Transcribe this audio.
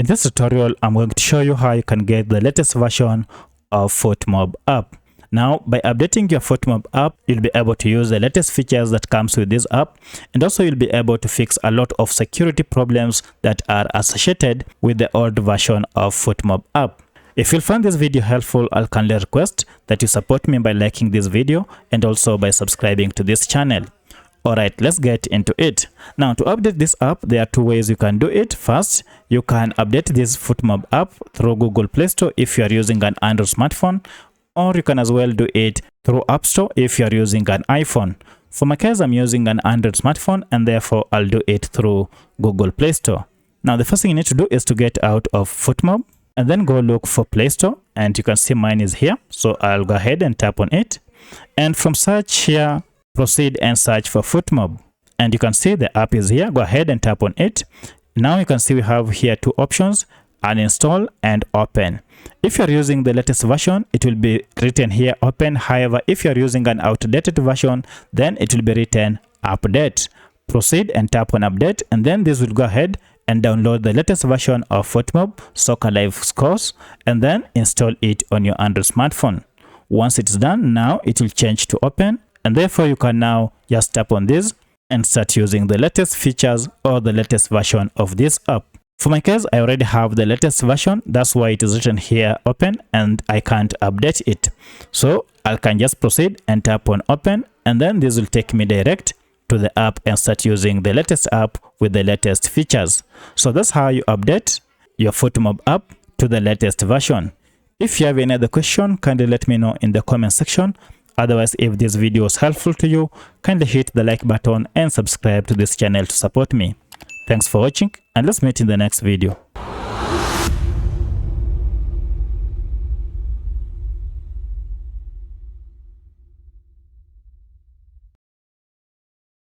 In this tutorial, I'm going to show you how you can get the latest version of Fotmob app. Now, by updating your Fotmob app, you'll be able to use the latest features that comes with this app, and also you'll be able to fix a lot of security problems that are associated with the old version of Fotmob app. If you'll find this video helpful, I'll kindly request that you support me by liking this video and also by subscribing to this channel. Alright, let's get into it. Now, to update this app, there are two ways you can do it. First, you can update this Fotmob app through Google Play Store if you are using an Android smartphone, or you can as well do it through App Store if you are using an iPhone. For my case, I'm using an Android smartphone, and therefore I'll do it through Google Play Store. Now, the first thing you need to do is to get out of Fotmob and then go look for Play Store, and you can see mine is here. So I'll go ahead and tap on it, and from search here, proceed and search for Fotmob, and you can see the app is here. Go ahead and tap on it. Now you can see we have here two options: uninstall and open. If you're using the latest version, it will be written here open. However, if you're using an outdated version, then it will be written update. Proceed and tap on update, and then this will go ahead and download the latest version of Fotmob Soccer Live Scores, and then install it on your Android smartphone. Once it's done, now it will change to open, and therefore you can now just tap on this and start using the latest features or the latest version of this app. For my case, I already have the latest version. That's why it is written here open, and I can't update it. So I can just proceed and tap on open, and then this will take me direct to the app and start using the latest app with the latest features. So that's how you update your Fotmob app to the latest version. If you have any other question, kindly let me know in the comment section. Otherwise, if this video was helpful to you, kindly hit the like button and subscribe to this channel to support me. Thanks for watching, and let's meet in the next video.